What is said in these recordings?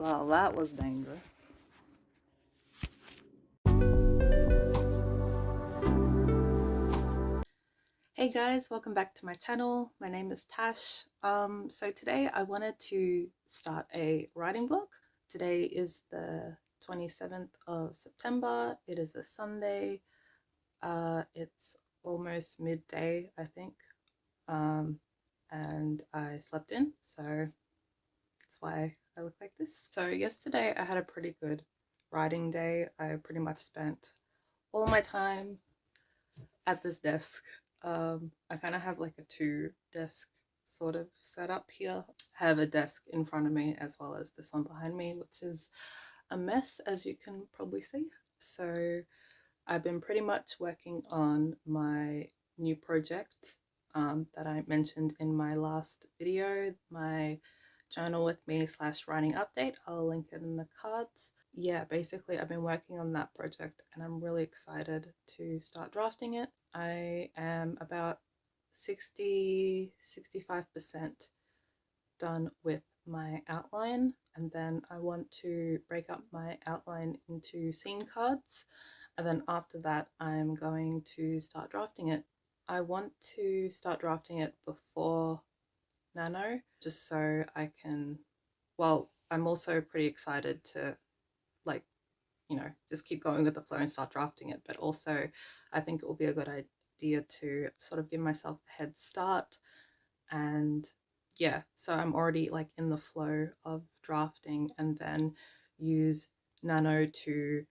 Well, that was dangerous. Hey guys, welcome back to my channel. My name is Tash. So today I wanted to start a writing blog. Today is the 27th of September. It is a Sunday. It's almost midday, I think. And I slept in, so that's why I look like this. So yesterday I had a pretty good writing day. I pretty much spent all my time at this desk. I kind of have like a two desk sort of setup here. I have a desk in front of me as well as this one behind me, which is a mess, as you can probably see. So I've been pretty much working on my new project that I mentioned in my last video, my journal with me / writing update. I'll link it in the cards. Yeah, basically I've been working on that project and I'm really excited to start drafting it. I am about 65% done with my outline, and then I want to break up my outline into scene cards, and then after that I'm going to start drafting it. I want to start drafting it before Nano, just so I can, well, I'm also pretty excited to, like, just keep going with the flow and start drafting it, but also I think it will be a good idea to sort of give myself a head start. And yeah, so I'm already like in the flow of drafting, and then use Nano to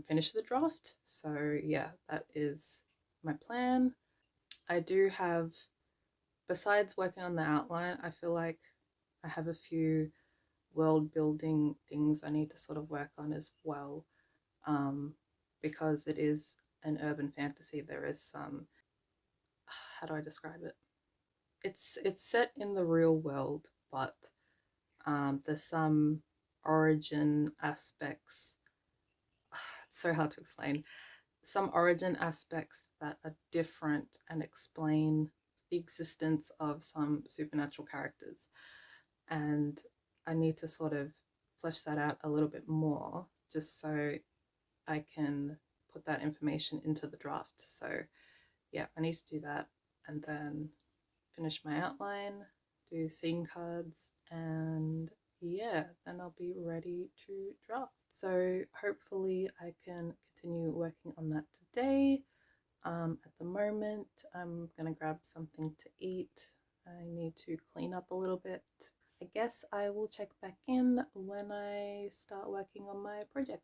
finish the draft. So yeah, that is my plan. I do have, besides working on the outline, I feel like I have a few world building things I need to sort of work on as well, because it is an urban fantasy. There is some, how do I describe it? It's set in the real world, but there's some origin aspects. It's so hard to explain. Some origin aspects that are different and explain the existence of some supernatural characters, and I need to sort of flesh that out a little bit more, just so I can put that information into the draft. So yeah, I need to do that, and then finish my outline, do scene cards, and yeah, then I'll be ready to draft. So hopefully I can continue working on that today. At the moment, I'm gonna grab something to eat. I need to clean up a little bit. I guess I will check back in when I start working on my project.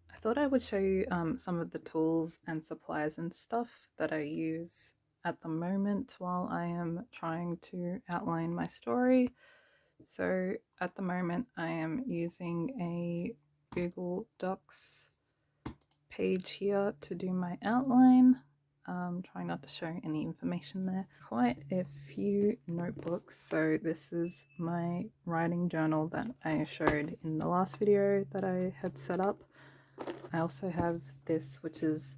I thought I would show you some of the tools and supplies and stuff that I use at the moment while I am trying to outline my story. So at the moment I am using a Google Docs page here to do my outline. Trying not to show any information there. Quite a few notebooks. So this is my writing journal that I showed in the last video that I had set up. I also have this, which is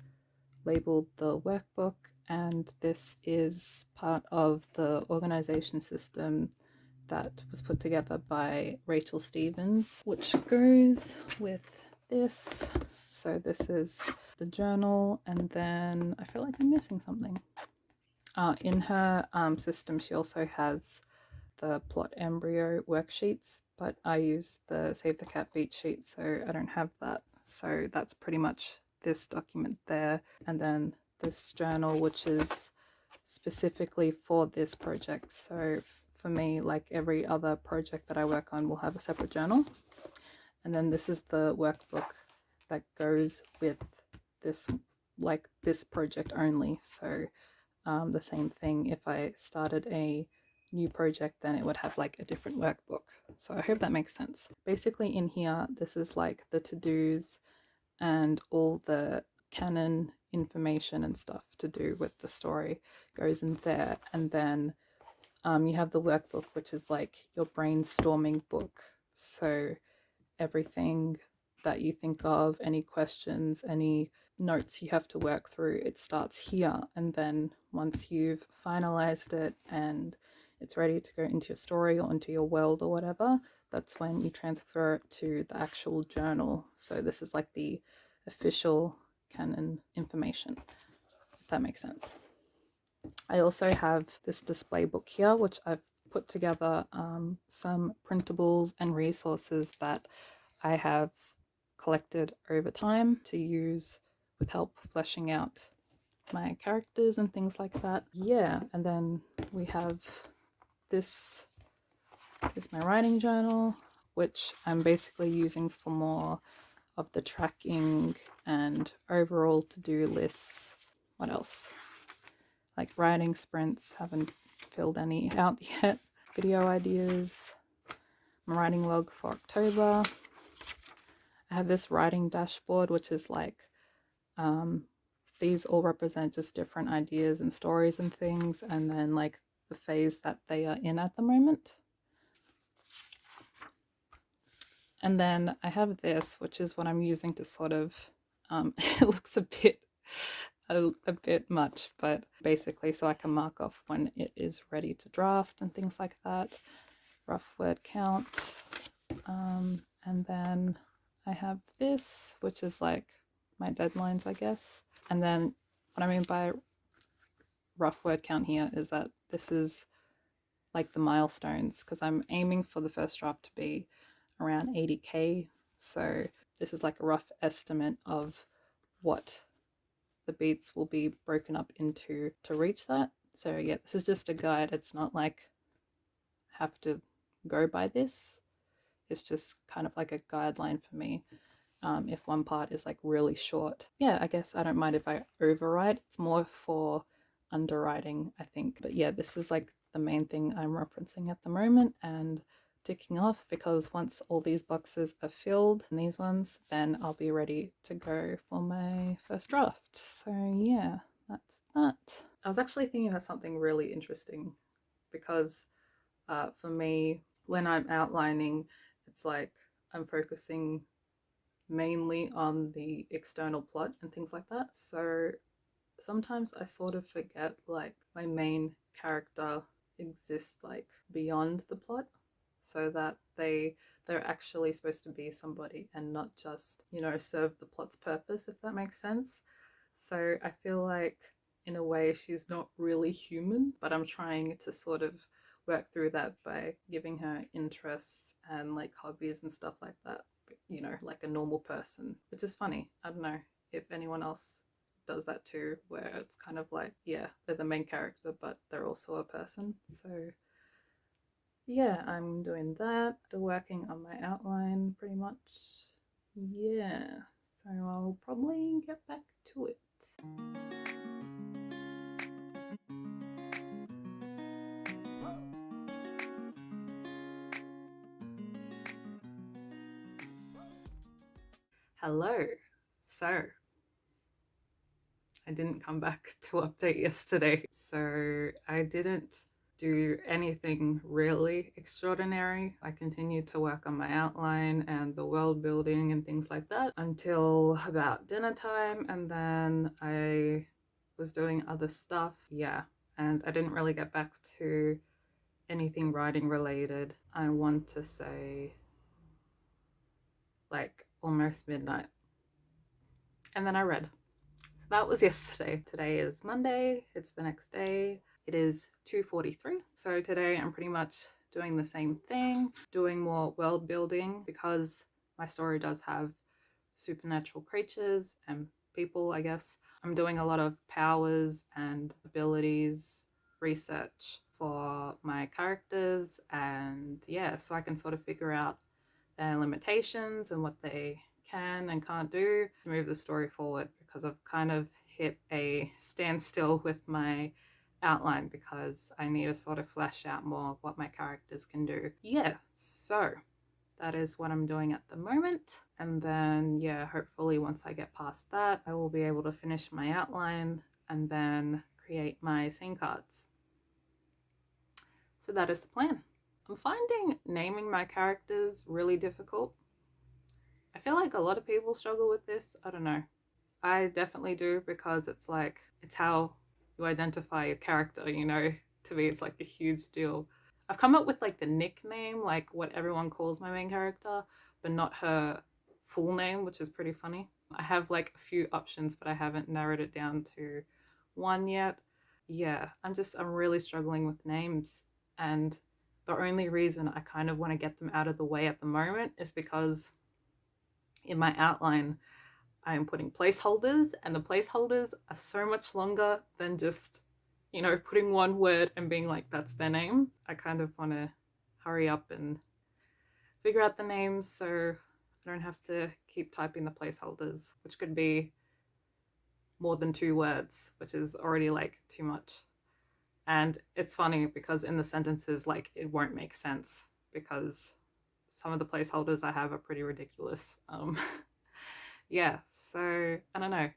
labeled the workbook, and this is part of the organization system that was put together by Rachel Stevens, which goes with this. So this is the journal, and then I feel like I'm missing something. In her system, she also has the plot embryo worksheets, but I use the Save the Cat beat sheet, so I don't have that. So that's pretty much this document there, and then this journal, which is specifically for this project. So for me, like every other project that I work on will have a separate journal. And then this is the workbook that goes with this, like this project only. So the same thing, if I started a new project, then it would have like a different workbook. So I hope that makes sense. Basically in here, this is like the to-dos and all the canon information and stuff to do with the story goes in there. And then you have the workbook, which is like your brainstorming book. So everything that you think of, any questions, any notes you have to work through, it starts here. And then once you've finalized it and it's ready to go into your story or into your world or whatever, that's when you transfer it to the actual journal. So this is like the official canon information, if that makes sense. I also have this display book here, which I've put together some printables and resources that I have collected over time to use with help fleshing out my characters and things like that. Yeah, and then we have this is my writing journal, which I'm basically using for more of the tracking and overall to-do lists. What else? Like writing sprints, haven't filled any out yet. Video ideas, my writing log for October. I have this writing dashboard, which is like, these all represent just different ideas and stories and things, and then like the phase that they are in at the moment. And then I have this, which is what I'm using to sort of, it looks a bit much, but basically so I can mark off when it is ready to draft and things like that. Rough word count. And then I have this, which is like my deadlines, I guess. And then what I mean by rough word count here is that this is like the milestones, because I'm aiming for the first draft to be around 80k. So this is like a rough estimate of what the beats will be broken up into to reach that. So yeah, this is just a guide. It's not like have to go by this. It's just kind of like a guideline for me. If one part is like really short, yeah, I guess I don't mind if I overwrite. It's more for underwriting, I think. But yeah, this is like the main thing I'm referencing at the moment and ticking off, because once all these boxes are filled and these ones, then I'll be ready to go for my first draft. So yeah, that's that. I was actually thinking about something really interesting, because for me, when I'm outlining, it's like I'm focusing mainly on the external plot and things like that. So sometimes I sort of forget like my main character exists like beyond the plot, so that they're actually supposed to be somebody and not just, you know, serve the plot's purpose, if that makes sense. So I feel like in a way she's not really human, but I'm trying to sort of work through that by giving her interests and like hobbies and stuff like that, you know, like a normal person, which is funny. I don't know if anyone else does that too, where it's kind of like, yeah, they're the main character, but they're also a person. So yeah, I'm doing that. Still working on my outline pretty much. Yeah, so I'll probably get back to it. Hello. So I didn't come back to update yesterday, so I didn't do anything really extraordinary. I continued to work on my outline and the world building and things like that until about dinner time, and then I was doing other stuff. Yeah, and I didn't really get back to anything writing related, I want to say like almost midnight. And then I read. So that was yesterday. Today is Monday. It's the next day. It is 2:43. So today I'm pretty much doing the same thing, doing more world building because my story does have supernatural creatures and people, I guess. I'm doing a lot of powers and abilities research for my characters, and yeah, so I can sort of figure out their limitations and what they can and can't do to move the story forward, because I've kind of hit a standstill with my outline because I need to sort of flesh out more what my characters can do. Yeah, so that is what I'm doing at the moment. And then, yeah, hopefully once I get past that, I will be able to finish my outline and then create my scene cards. So that is the plan. I'm finding naming my characters really difficult. I feel like a lot of people struggle with this. I don't know. I definitely do, because it's like, it's how you identify your character, you know? To me, it's like a huge deal. I've come up with like the nickname, like what everyone calls my main character, but not her full name, which is pretty funny. I have like a few options, but I haven't narrowed it down to one yet. Yeah, I'm really struggling with names. And the only reason I kind of want to get them out of the way at the moment is because in my outline, I am putting placeholders, and the placeholders are so much longer than just, you know, putting one word and being like, that's their name. I kind of want to hurry up and figure out the names so I don't have to keep typing the placeholders, which could be more than 2 words, which is already like too much. And it's funny because in the sentences, like, it won't make sense because some of the placeholders I have are pretty ridiculous. Yeah, so I don't know.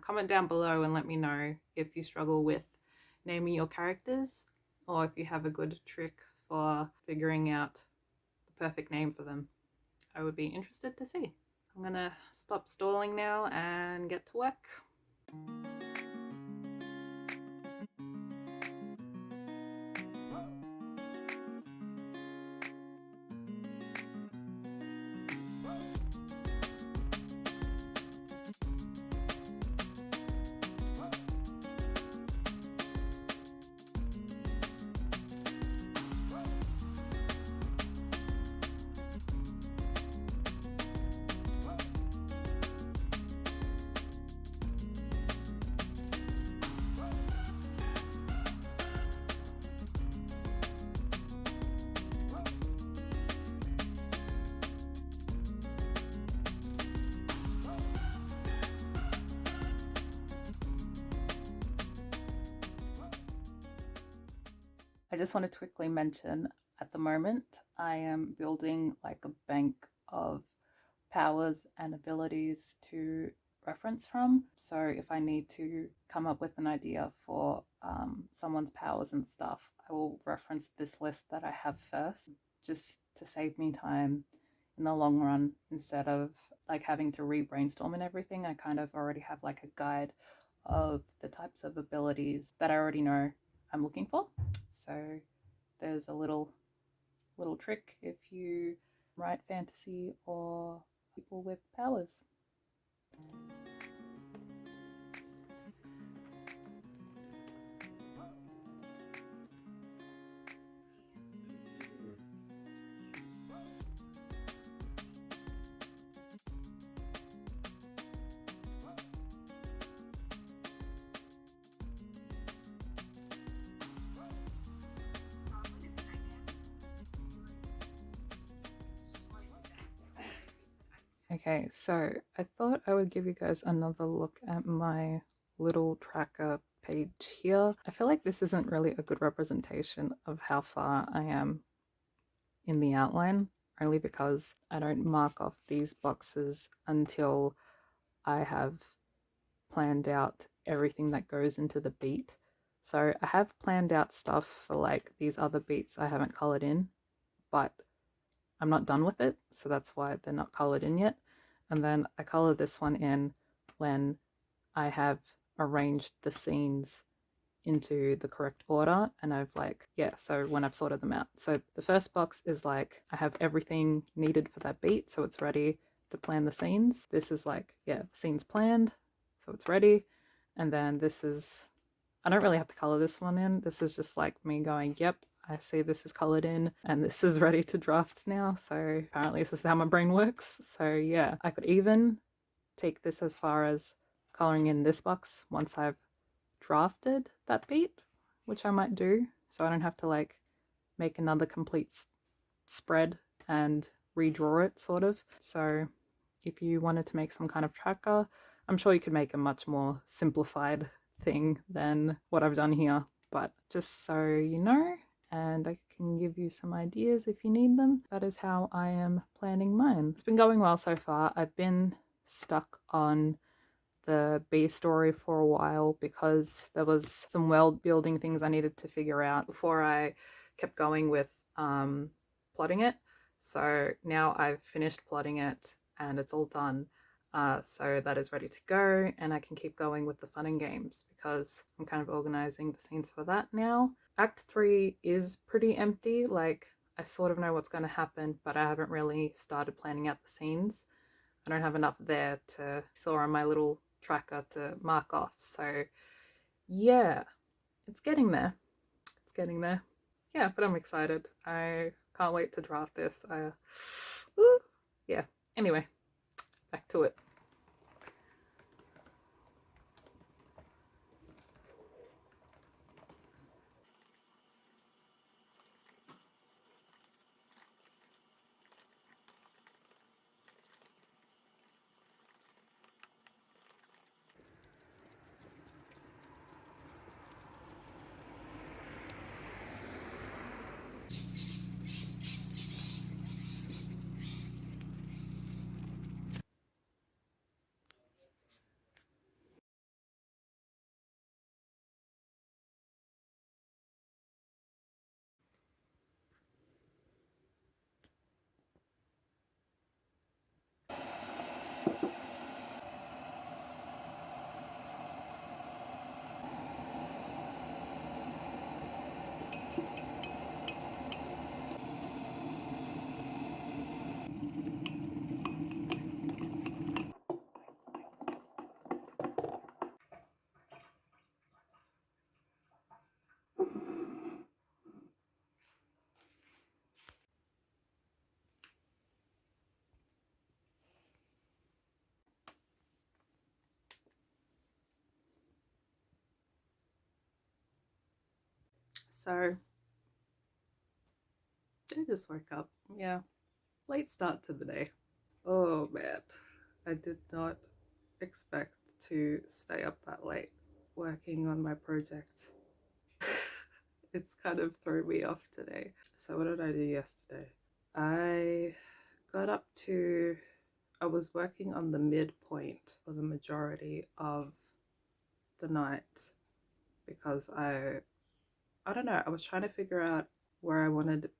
Comment down below and let me know if you struggle with naming your characters, or if you have a good trick for figuring out the perfect name for them. I would be interested to see. I'm gonna stop stalling now and get to work. I just want to quickly mention, at the moment, I am building like a bank of powers and abilities to reference from. So if I need to come up with an idea for someone's powers and stuff, I will reference this list that I have first, just to save me time in the long run, instead of like having to re-brainstorm and everything. I kind of already have like a guide of the types of abilities that I already know I'm looking for. So there's a little trick if you write fantasy or people with powers. Okay, so I thought I would give you guys another look at my little tracker page here. I feel like this isn't really a good representation of how far I am in the outline, only because I don't mark off these boxes until I have planned out everything that goes into the beat. So I have planned out stuff for like these other beats I haven't colored in, but I'm not done with it, so that's why they're not colored in yet. And then I color this one in when I have arranged the scenes into the correct order, and I've like, yeah, so when I've sorted them out. So the first box is like, I have everything needed for that beat, so it's ready to plan the scenes. This is like, yeah, scenes planned, so it's ready. And then this is, I don't really have to color this one in. This is just like me going, yep, I see this is colored in and this is ready to draft now. So apparently this is how my brain works. So yeah, I could even take this as far as coloring in this box once I've drafted that beat, which I might do. So I don't have to like make another complete spread and redraw it sort of. So if you wanted to make some kind of tracker, I'm sure you could make a much more simplified thing than what I've done here. But just so you know, and I can give you some ideas if you need them, that is how I am planning mine. It's been going well so far. I've been stuck on the B story for a while because there was some world building things I needed to figure out before I kept going with plotting it. So now I've finished plotting it and it's all done. So that is ready to go, and I can keep going with the fun and games because I'm kind of organizing the scenes for that now. Act 3 is pretty empty. Like, I sort of know what's going to happen, but I haven't really started planning out the scenes. I don't have enough there to saw on my little tracker to mark off. So yeah, it's getting there. It's getting there. Yeah, but I'm excited. I can't wait to draft this. Yeah. Anyway, back to it. So I just woke up. Yeah. Late start to the day. Oh man. I did not expect to stay up that late working on my project. It's kind of thrown me off today. So what did I do yesterday? I got up to, I was working on the midpoint for the majority of the night because I don't know, I was trying to figure out where I wanted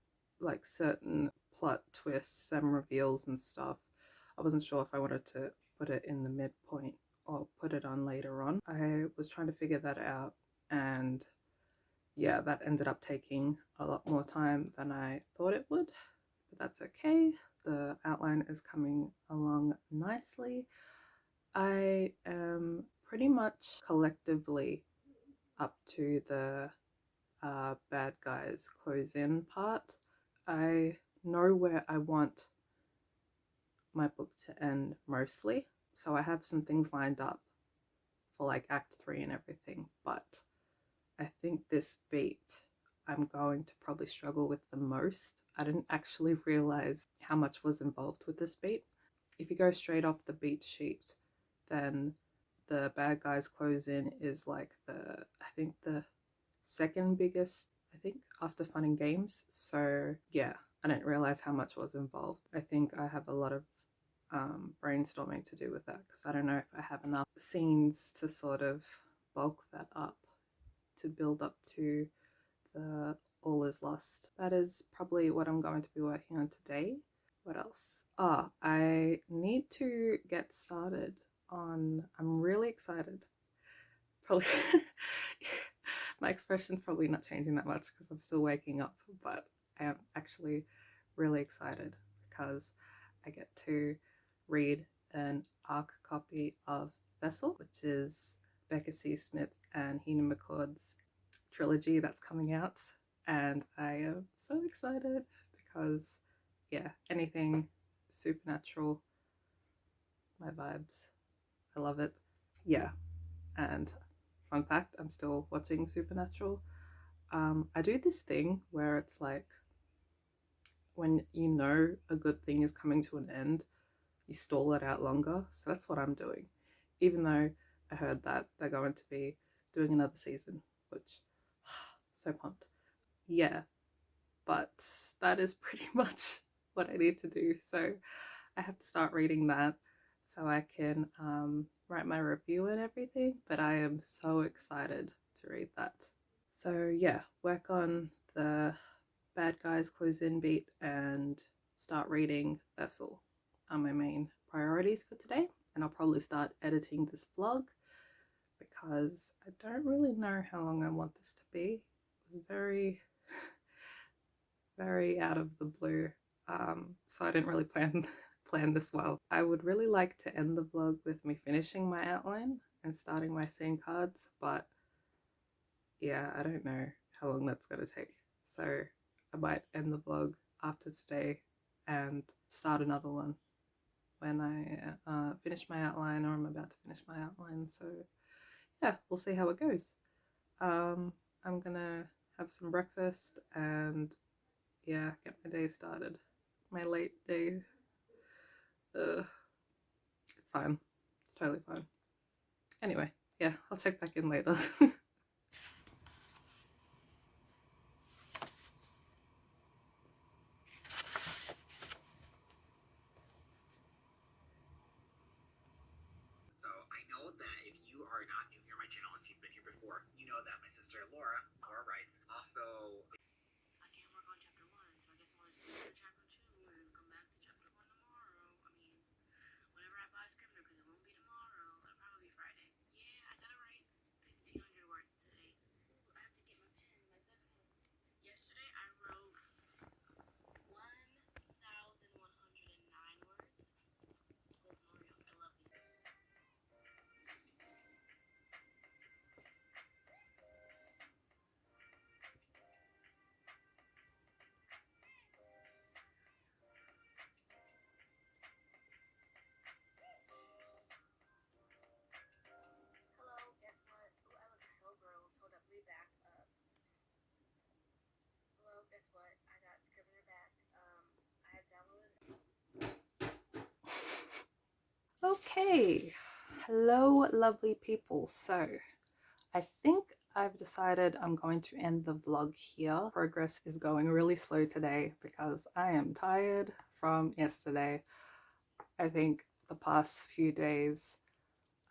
like certain plot twists and reveals and stuff. I wasn't sure if I wanted to put it in the midpoint or put it on later on. I was trying to figure that out, and yeah, that ended up taking a lot more time than I thought it would, but that's okay. The outline is coming along nicely. I am pretty much collectively up to the bad guys close in part. I know where I want my book to end mostly, so I have some things lined up for like Act 3 and everything, but I think this beat I'm going to probably struggle with the most. I didn't actually realize how much was involved with this beat. If you go straight off the beat sheet, then the bad guys close in is like I think the second biggest, I think, after Fun and Games. So yeah, I didn't realize how much was involved. I think I have a lot of brainstorming to do with that because I don't know if I have enough scenes to sort of bulk that up to build up to the All Is Lost. That is probably what I'm going to be working on today. What else? I need to get started on, I'm really excited. Probably My expression's probably not changing that much because I'm still waking up, but I am actually really excited because I get to read an ARC copy of Vessel, which is Becca C. Smith and Hina McCord's trilogy that's coming out, and I am so excited because, yeah, anything supernatural, my vibes. I love it. Yeah, and fun fact, I'm still watching Supernatural. I do this thing where it's like when you know a good thing is coming to an end, you stall it out longer. So that's what I'm doing, even though I heard that they're going to be doing another season, which so pumped. Yeah, but that is pretty much what I need to do. So I have to start reading that so I can write my review and everything. But I am so excited to read that. So yeah, work on the bad guys close in beat and start reading Vessel are my main priorities for today. And I'll probably start editing this vlog because I don't really know how long I want this to be. It was very, very out of the blue. So I didn't really plan this well. I would really like to end the vlog with me finishing my outline and starting my scene cards, but yeah, I don't know how long that's going to take. So I might end the vlog after today and start another one when I finish my outline, or I'm about to finish my outline. So yeah, we'll see how it goes. I'm gonna have some breakfast and yeah, get my day started. My late day. It's fine. It's totally fine. Anyway, yeah, I'll check back in later. So I know that if you are not new here on my channel, if you've been here before, you know that my sister Laura writes. Also, I can't work on chapter one, so I guess I'll just go to chapter two and come back to chapter one tomorrow. I mean, whenever I buy Scrivener, because it won't be tomorrow. It'll probably be Friday. Yeah, I gotta write 1,500 words today. Ooh, I have to get my pen, my pen. Yesterday I wrote 1,109 words. Golden Oreos, I love these. Hello, guess what? Ooh, I look so gross. Hold up, let me back up. Hello, guess what? I got Scrivener back. I have downloaded. Okay, hello, lovely people. So I think I've decided I'm going to end the vlog here. Progress is going really slow today because I am tired from yesterday. I think the past few days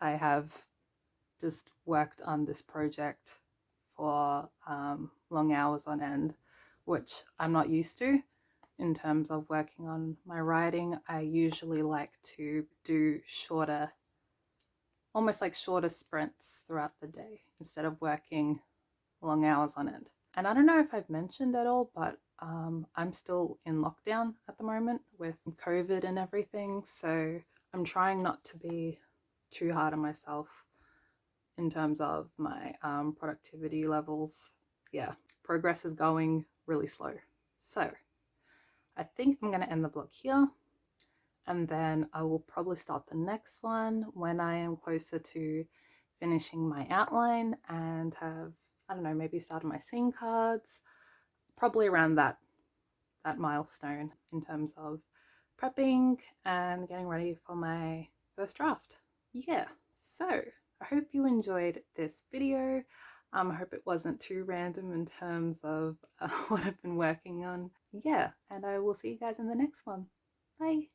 I have just worked on this project for long hours on end, which I'm not used to. In terms of working on my writing, I usually like to do shorter, almost like shorter sprints throughout the day instead of working long hours on end. And I don't know if I've mentioned at all, but I'm still in lockdown at the moment with COVID and everything. So I'm trying not to be too hard on myself in terms of my productivity levels. Yeah, progress is going really slow. So I think I'm going to end the vlog here, and then I will probably start the next one when I am closer to finishing my outline and have, I don't know, maybe started my scene cards, probably around that milestone in terms of prepping and getting ready for my first draft. Yeah, so I hope you enjoyed this video. I hope it wasn't too random in terms of what I've been working on. Yeah, and I will see you guys in the next one. Bye.